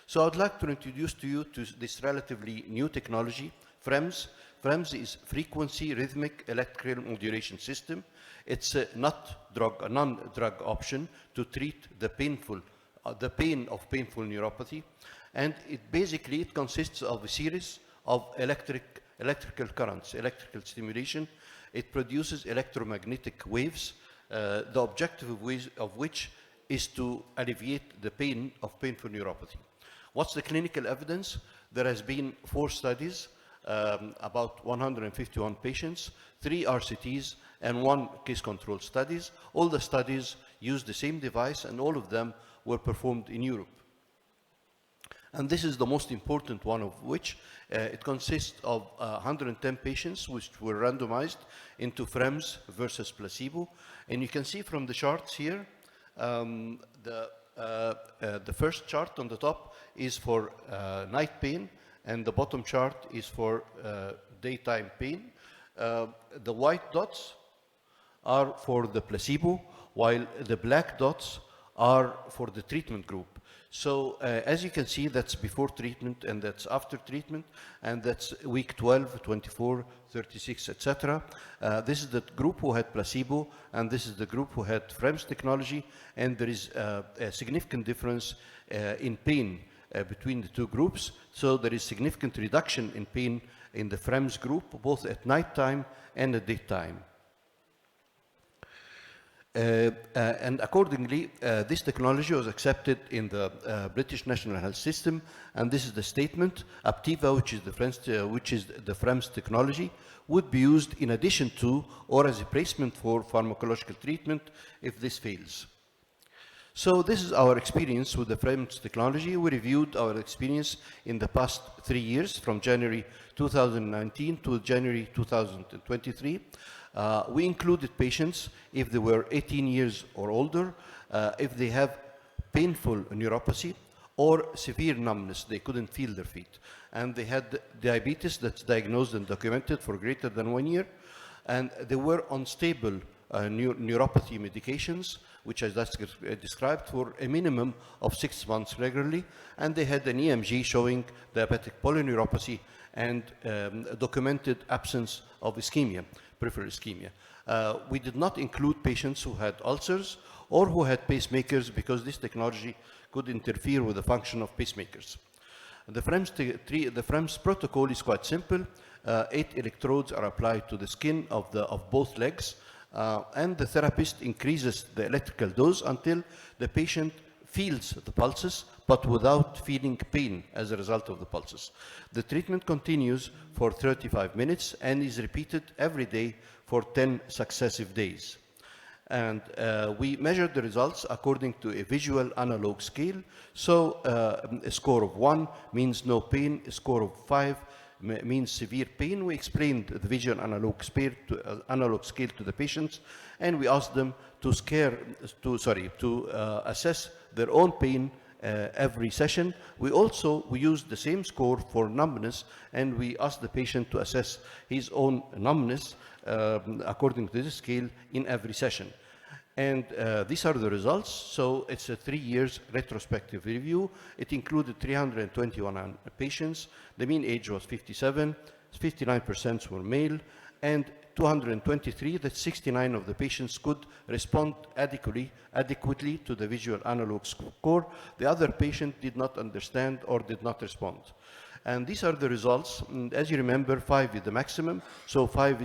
S1: So I'd like to introduce to you to this relatively new technology, FREMS. FREMS is Frequency Rhythmic Electrical Modulation System. It's a non-drug option to treat the pain of painful neuropathy. And it consists of a series of electrical currents, electrical stimulation. It produces electromagnetic waves, the objective of which is to alleviate the pain of painful neuropathy. What's the clinical evidence? There has been 4 studies, about 151 patients, 3 RCTs, and 1 case control studies. All the studies used the same device, and all of them were performed in Europe. And this is the most important one of which it consists of 110 patients which were randomized into FREMS versus placebo. And you can see from the charts here, the first chart on the top is for night pain, and the bottom chart is for daytime pain. The white dots are for the placebo, while the black dots are for the treatment group. So as you can see, that's before treatment and that's after treatment, and that's week 12, 24, 36, etc. This is the group who had placebo, and this is the group who had FREMS technology, and there is a significant difference in pain between the 2 groups. So there is significant reduction in pain in the FREMS group, both at night time and at daytime. And accordingly, this technology was accepted in the British National Health System, and this is the statement: Aptiva, which is the FREMS technology, would be used in addition to or as a replacement for pharmacological treatment if this fails. So this is our experience with the FREMS technology. We reviewed our experience in the past 3 years, from January 2019 to January 2023. We included patients if they were 18 years or older, if they have painful neuropathy or severe numbness, they couldn't feel their feet, and they had diabetes that's diagnosed and documented for greater than 1 year, and they were on stable neuropathy medications, which I just described, for a minimum of 6 months regularly, and they had an EMG showing diabetic polyneuropathy and documented absence of ischemia, peripheral ischemia. We did not include patients who had ulcers or who had pacemakers, because this technology could interfere with the function of pacemakers. The FREMS protocol is quite simple. 8 electrodes are applied to the skin of both legs, and the therapist increases the electrical dose until the patient feels the pulses, but without feeling pain as a result of the pulses. The treatment continues for 35 minutes and is repeated every day for 10 successive days. And we measured the results according to a visual analog scale. So a score of 1 means no pain, a score of 5 means severe pain. We explained the visual analog scale to the patients, and we asked them to assess their own pain every session. We used the same score for numbness, and we asked the patient to assess his own numbness according to this scale in every session. And these are the results. So it's a 3 years retrospective review. It included 321 patients. The mean age was 57, 59% were male, and 223, that's 69 of the patients, could respond adequately to the visual analog score. The other patient did not understand or did not respond. And these are the results. And as you remember, 5 is the maximum. So 5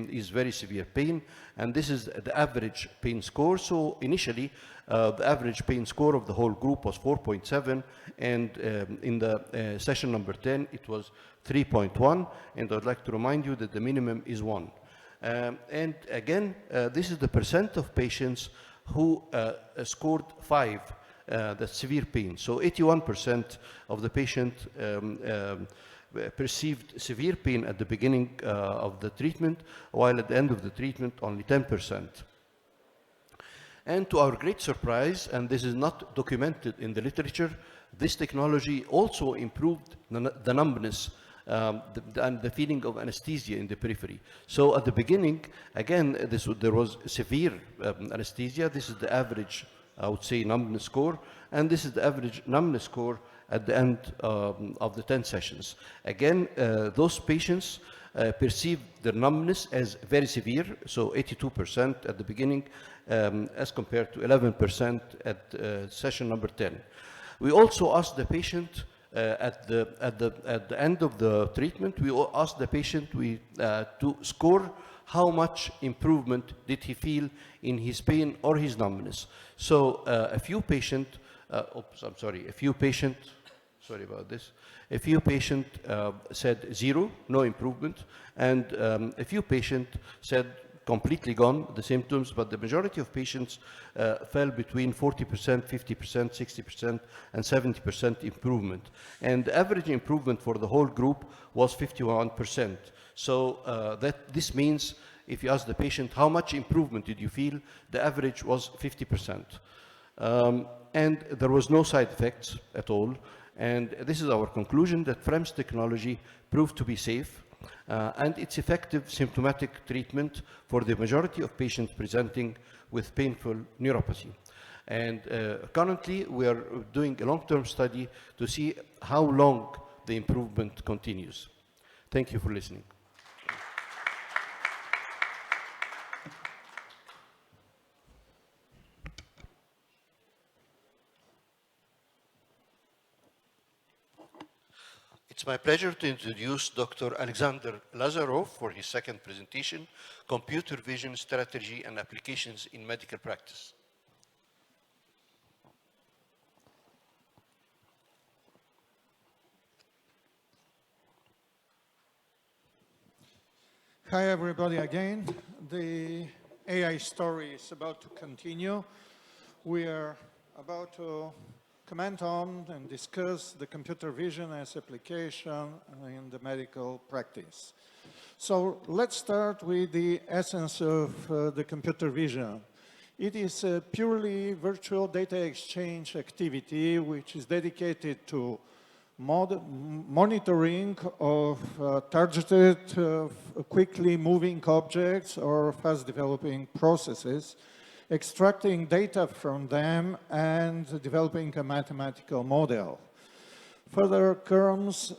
S1: is very severe pain. And this is the average pain score. So initially, the average pain score of the whole group was 4.7. And in the session number 10, it was 3.1. And I'd like to remind you that the minimum is 1. And again, this is the percent of patients who scored 5. That's severe pain. So 81% of the patient perceived severe pain at the beginning of the treatment, while at the end of the treatment, only 10%. And to our great surprise, and this is not documented in the literature, this technology also improved the numbness and the feeling of anesthesia in the periphery. So at the beginning, again, there was severe anesthesia. This is the average I would say, numbness score. And this is the average numbness score at the end of the 10 sessions. Again, those patients perceive their numbness as very severe, so 82% at the beginning, as compared to 11% at session number 10. We also asked the patient at the end of the treatment, we asked the patient to score how much improvement did he feel in his pain or his numbness. So a few patient said 0, no improvement, and a few patient said completely gone, the symptoms, but the majority of patients fell between 40%, 50%, 60%, and 70% improvement. And the average improvement for the whole group was 51%. So this means if you ask the patient, how much improvement did you feel? The average was 50%. And there was no side effects at all. And this is our conclusion, that FREMS technology proved to be safe and it's effective symptomatic treatment for the majority of patients presenting with painful neuropathy. And currently, we are doing a long-term study to see how long the improvement continues. Thank you for listening. It's my pleasure to introduce Dr. Alexander Lazarov for his second presentation, Computer Vision Strategy and Applications in Medical Practice.
S2: Hi, everybody, again. The AI story is about to continue. We are about to comment on and discuss the computer vision as application in the medical practice. So let's start with the essence of the computer vision. It is a purely virtual data exchange activity which is dedicated to monitoring of targeted, quickly moving objects or fast developing processes, extracting data from them and developing a mathematical model. Further comes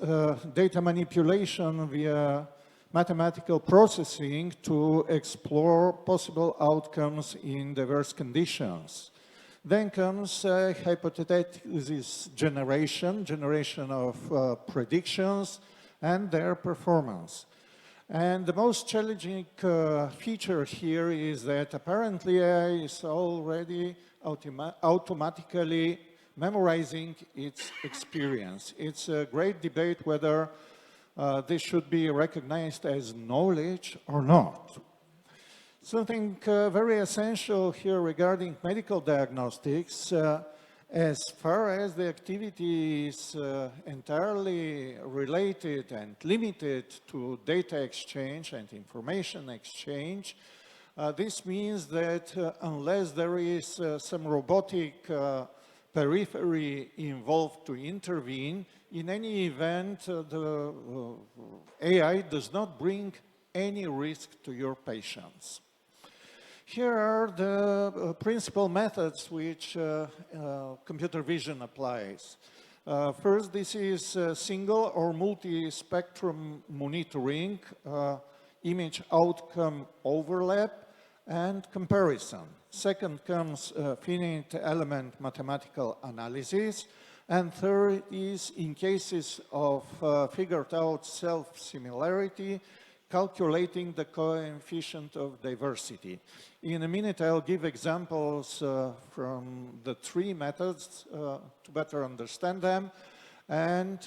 S2: data manipulation via mathematical processing to explore possible outcomes in diverse conditions. Then comes hypothesis generation of predictions and their performance. And the most challenging feature here is that apparently AI is already automatically memorizing its experience. It's a great debate whether this should be recognized as knowledge or not. Something very essential here regarding medical diagnostics, as far as the activity is entirely related and limited to data exchange and information exchange, this means that unless there is some robotic periphery involved to intervene, in any event, the AI does not bring any risk to your patients. Here are the principal methods which computer vision applies. First, this is single or multi-spectrum monitoring, image outcome overlap, and comparison. Second comes finite element mathematical analysis. And third is, in cases of figured out self-similarity, calculating the coefficient of diversity. In a minute, I'll give examples from the three methods to better understand them. And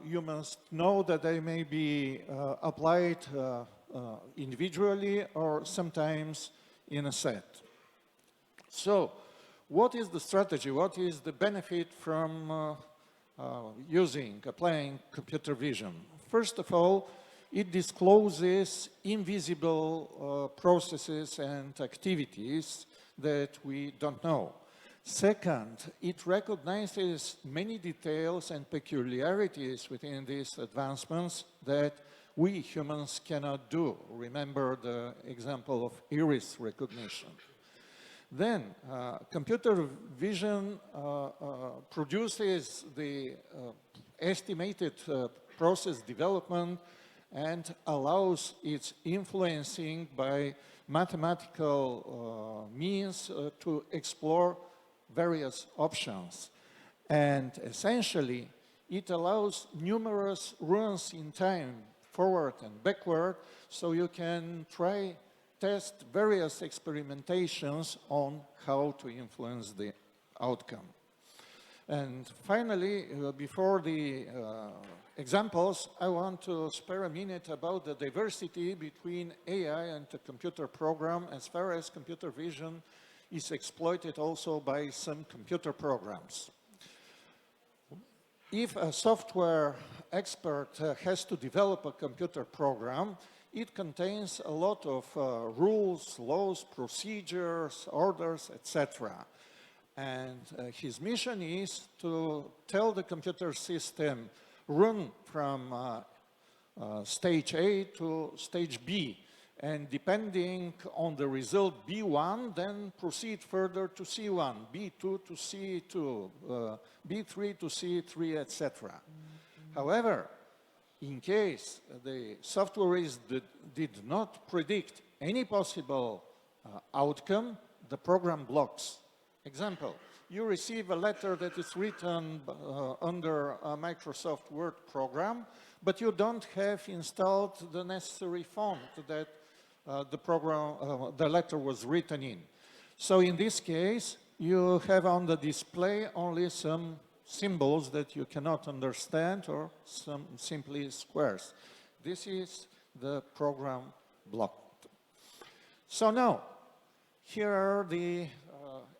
S2: you must know that they may be applied individually or sometimes in a set. So, what is the strategy? What is the benefit from applying computer vision? First of all, it discloses invisible processes and activities that we don't know. Second, it recognizes many details and peculiarities within these advancements that we humans cannot do. Remember the example of iris recognition. Then computer vision produces the estimated process development and allows its influencing by mathematical means to explore various options. And essentially, it allows numerous runs in time, forward and backward, so you can test various experimentations on how to influence the outcome. And finally, before the examples, I want to spare a minute about the diversity between AI and the computer program as far as computer vision is exploited also by some computer programs. If a software expert has to develop a computer program, it contains a lot of rules, laws, procedures, orders, etc. And his mission is to tell the computer system, run from stage A to stage B. And depending on the result B1, then proceed further to C1, B2 to C2, B3 to C3, etc. However, in case the software did not predict any possible outcome, the program blocks. Example, you receive a letter that is written under a Microsoft Word program, but you don't have installed the necessary font that the letter was written in. So in this case, you have on the display only some symbols that you cannot understand or some simply squares. This is the program blocked. So now, here are the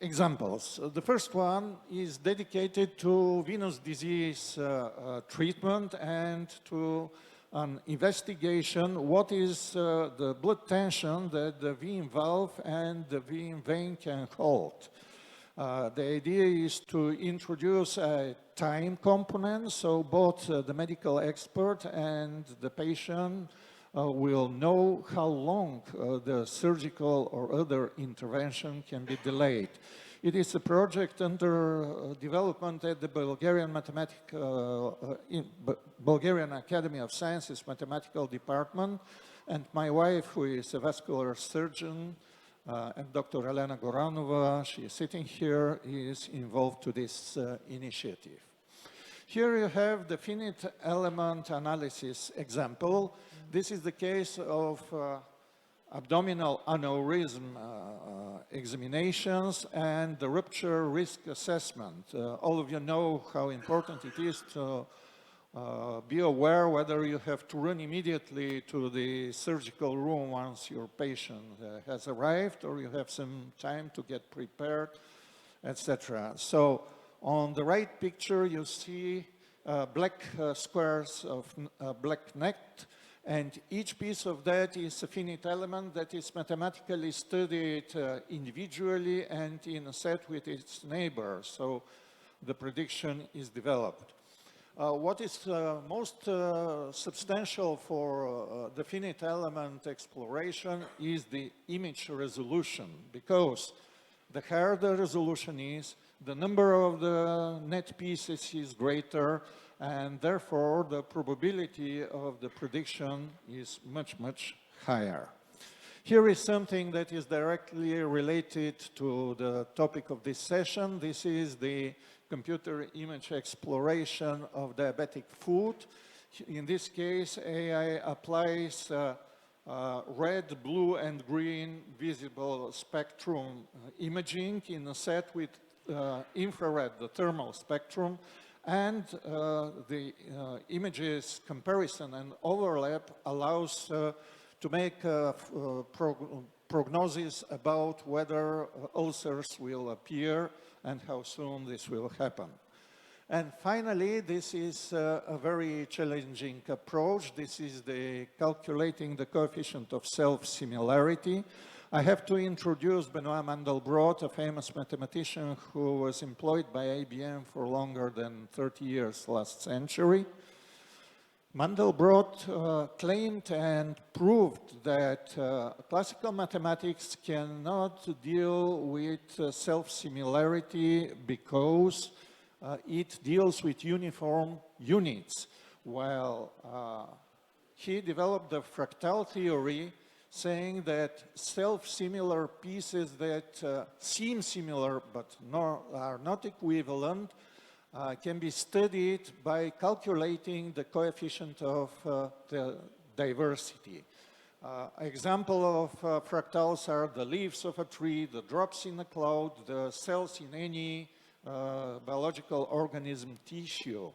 S2: examples. The first one is dedicated to venous disease treatment and to an investigation what is the blood tension that the vein valve and the vein can hold. The idea is to introduce a time component, so both the medical expert and the patient will know how long the surgical or other intervention can be delayed. It is a project under development at the Bulgarian Academy of Sciences Mathematical Department, and my wife, who is a vascular surgeon, and Dr. Elena Goranova, she is sitting here, is involved to this initiative. Here you have the finite element analysis example. This is the case of abdominal aneurysm examinations and the rupture risk assessment. All of you know how important it is to be aware whether you have to run immediately to the surgical room once your patient has arrived, or you have some time to get prepared, etc. So on the right picture you see black squares of black net, and each piece of that is a finite element that is mathematically studied individually and in a set with its neighbor, so the prediction is developed. What is most substantial for the finite element exploration is the image resolution, because the higher the resolution is, the number of the net pieces is greater, and therefore the probability of the prediction is much, much higher. Here is something that is directly related to the topic of this session. This is the computer image exploration of diabetic foot. In this case, AI applies red, blue, and green visible spectrum imaging in a set with infrared, the thermal spectrum, and the images comparison and overlap allows to make a prognosis about whether ulcers will appear and how soon this will happen. And finally, this is a very challenging approach. This is the calculating the coefficient of self-similarity. I have to introduce Benoit Mandelbrot, a famous mathematician who was employed by IBM for longer than 30 years last century. Mandelbrot claimed and proved that classical mathematics cannot deal with self-similarity because it deals with uniform units, while he developed the fractal theory saying that self-similar pieces that seem similar but are not equivalent can be studied by calculating the coefficient of the diversity. Example of fractals are the leaves of a tree, the drops in a cloud, the cells in any biological organism tissue.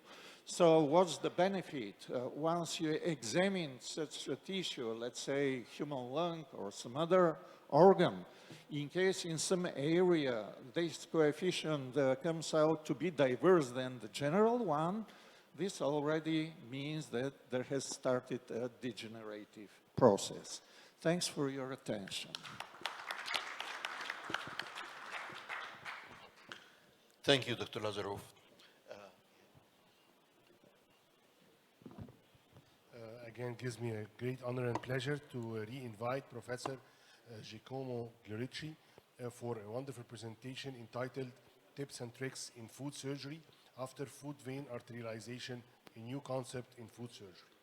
S2: So what's the benefit? Once you examine such a tissue, let's say human lung or some other organ, in case in some area this coefficient comes out to be diverse than the general one, this already means that there has started a degenerative process. Thanks for your attention.
S1: Thank you, Dr. Lazarov.
S3: Again, gives me a great honor and pleasure to re-invite Professor Giacomo Glorici for a wonderful presentation entitled Tips and Tricks in Food Surgery After Foot Vein Arterialization, a New Concept in Food Surgery.